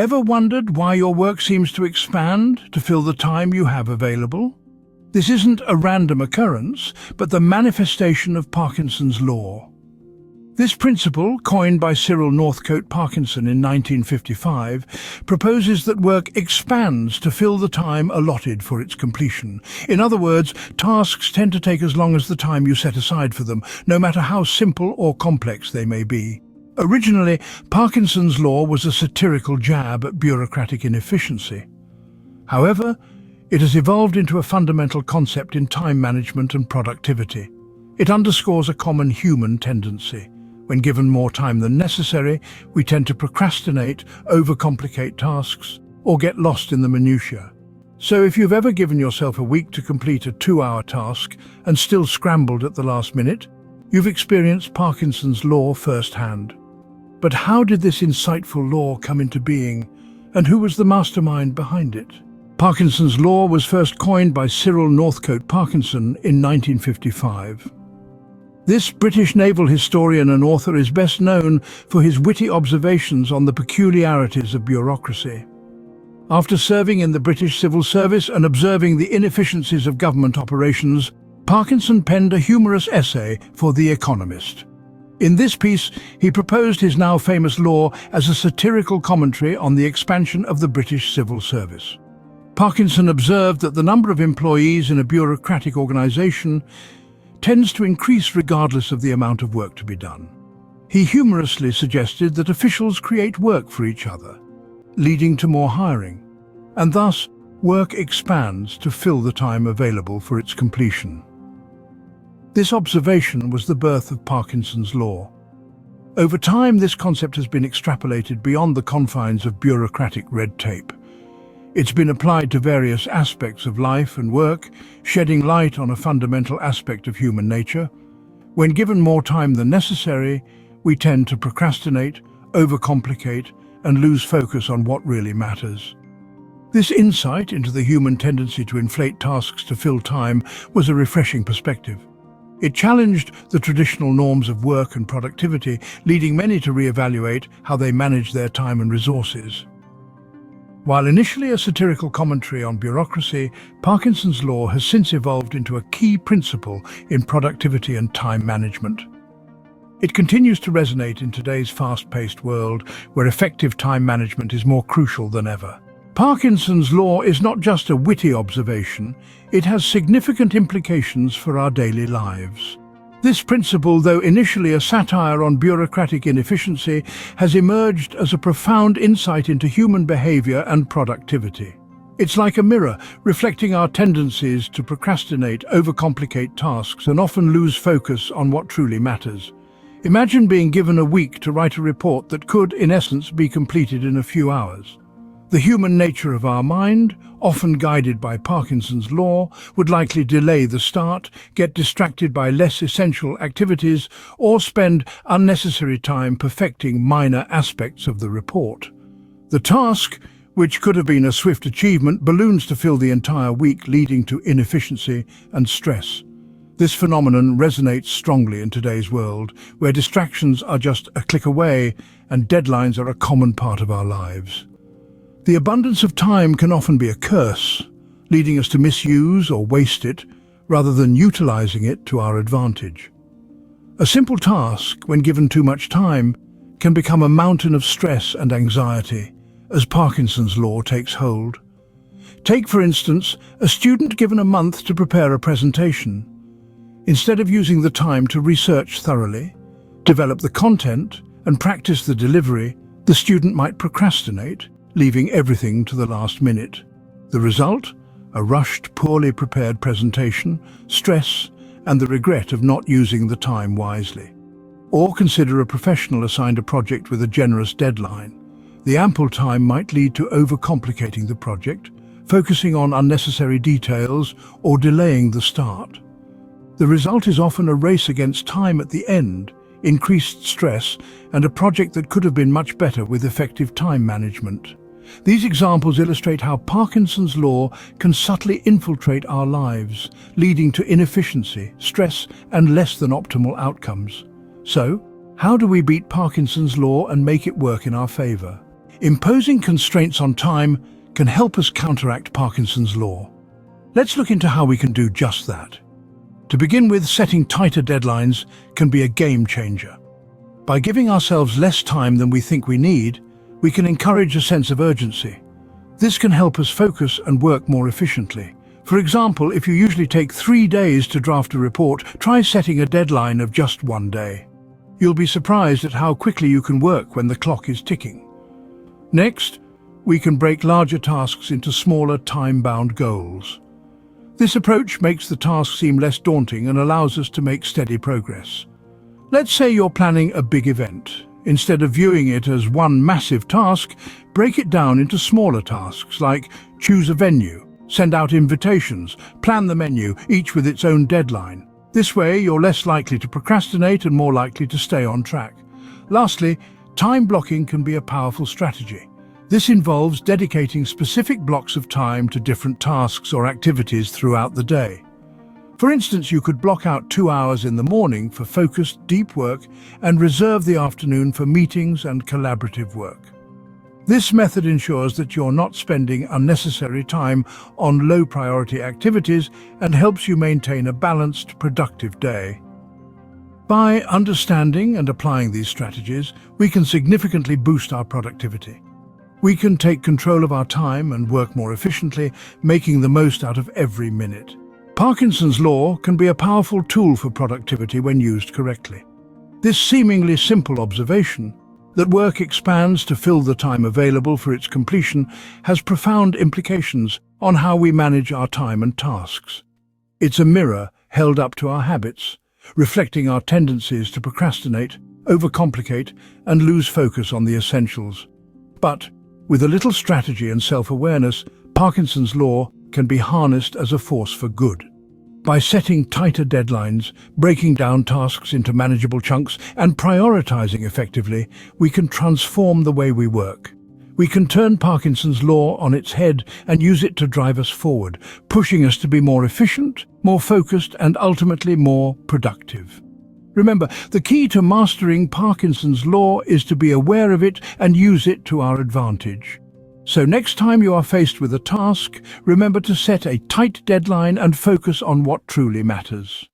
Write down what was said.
Ever wondered why your work seems to expand to fill the time you have available? This isn't a random occurrence, but the manifestation of Parkinson's law. This principle, coined by Cyril Northcote Parkinson in 1955, proposes that work expands to fill the time allotted for its completion. In other words, tasks tend to take as long as the time you set aside for them, no matter how simple or complex they may be. Originally, Parkinson's law was a satirical jab at bureaucratic inefficiency. However, it has evolved into a fundamental concept in time management and productivity. It underscores a common human tendency. When given more time than necessary, we tend to procrastinate, overcomplicate tasks, or get lost in the minutiae. So if you've ever given yourself a week to complete a 2-hour task and still scrambled at the last minute, you've experienced Parkinson's law firsthand. But how did this insightful law come into being, and who was the mastermind behind it? Parkinson's law was first coined by Cyril Northcote Parkinson in 1955. This British naval historian and author is best known for his witty observations on the peculiarities of bureaucracy. After serving in the British Civil Service and observing the inefficiencies of government operations, Parkinson penned a humorous essay for The Economist. In this piece, he proposed his now famous law as a satirical commentary on the expansion of the British Civil Service. Parkinson observed that the number of employees in a bureaucratic organisation tends to increase regardless of the amount of work to be done. He humorously suggested that officials create work for each other, leading to more hiring, and thus work expands to fill the time available for its completion. This observation was the birth of Parkinson's law. Over time, this concept has been extrapolated beyond the confines of bureaucratic red tape. It's been applied to various aspects of life and work, shedding light on a fundamental aspect of human nature. When given more time than necessary, we tend to procrastinate, overcomplicate, and lose focus on what really matters. This insight into the human tendency to inflate tasks to fill time was a refreshing perspective. It challenged the traditional norms of work and productivity, leading many to reevaluate how they manage their time and resources. While initially a satirical commentary on bureaucracy, Parkinson's law has since evolved into a key principle in productivity and time management. It continues to resonate in today's fast-paced world, where effective time management is more crucial than ever. Parkinson's law is not just a witty observation, it has significant implications for our daily lives. This principle, though initially a satire on bureaucratic inefficiency, has emerged as a profound insight into human behavior and productivity. It's like a mirror, reflecting our tendencies to procrastinate, overcomplicate tasks, and often lose focus on what truly matters. Imagine being given a week to write a report that could, in essence, be completed in a few hours. The human nature of our mind, often guided by Parkinson's law, would likely delay the start, get distracted by less essential activities, or spend unnecessary time perfecting minor aspects of the report. The task, which could have been a swift achievement, balloons to fill the entire week, leading to inefficiency and stress. This phenomenon resonates strongly in today's world, where distractions are just a click away and deadlines are a common part of our lives. The abundance of time can often be a curse, leading us to misuse or waste it, rather than utilizing it to our advantage. A simple task, when given too much time, can become a mountain of stress and anxiety, as Parkinson's law takes hold. Take, for instance, a student given a month to prepare a presentation. Instead of using the time to research thoroughly, develop the content, and practice the delivery, the student might procrastinate, leaving everything to the last minute. The result? A rushed, poorly prepared presentation, stress, and the regret of not using the time wisely. Or consider a professional assigned a project with a generous deadline. The ample time might lead to overcomplicating the project, focusing on unnecessary details, or delaying the start. The result is often a race against time at the end, increased stress, and a project that could have been much better with effective time management. These examples illustrate how Parkinson's law can subtly infiltrate our lives, leading to inefficiency, stress, and less than optimal outcomes. So, how do we beat Parkinson's law and make it work in our favor? Imposing constraints on time can help us counteract Parkinson's law. Let's look into how we can do just that. To begin with, setting tighter deadlines can be a game changer. By giving ourselves less time than we think we need, we can encourage a sense of urgency. This can help us focus and work more efficiently. For example, if you usually take 3 days to draft a report, try setting a deadline of just 1 day. You'll be surprised at how quickly you can work when the clock is ticking. Next, we can break larger tasks into smaller, time-bound goals. This approach makes the task seem less daunting and allows us to make steady progress. Let's say you're planning a big event. Instead of viewing it as one massive task, break it down into smaller tasks like choose a venue, send out invitations, plan the menu, each with its own deadline. This way, you're less likely to procrastinate and more likely to stay on track. Lastly, time blocking can be a powerful strategy. This involves dedicating specific blocks of time to different tasks or activities throughout the day. For instance, you could block out 2 hours in the morning for focused, deep work and reserve the afternoon for meetings and collaborative work. This method ensures that you're not spending unnecessary time on low-priority activities and helps you maintain a balanced, productive day. By understanding and applying these strategies, we can significantly boost our productivity. We can take control of our time and work more efficiently, making the most out of every minute. Parkinson's law can be a powerful tool for productivity when used correctly. This seemingly simple observation, that work expands to fill the time available for its completion, has profound implications on how we manage our time and tasks. It's a mirror held up to our habits, reflecting our tendencies to procrastinate, overcomplicate, and lose focus on the essentials. But with a little strategy and self-awareness, Parkinson's law can be harnessed as a force for good. By setting tighter deadlines, breaking down tasks into manageable chunks, and prioritizing effectively, we can transform the way we work. We can turn Parkinson's law on its head and use it to drive us forward, pushing us to be more efficient, more focused, and ultimately more productive. Remember, the key to mastering Parkinson's law is to be aware of it and use it to our advantage. So next time you are faced with a task, remember to set a tight deadline and focus on what truly matters.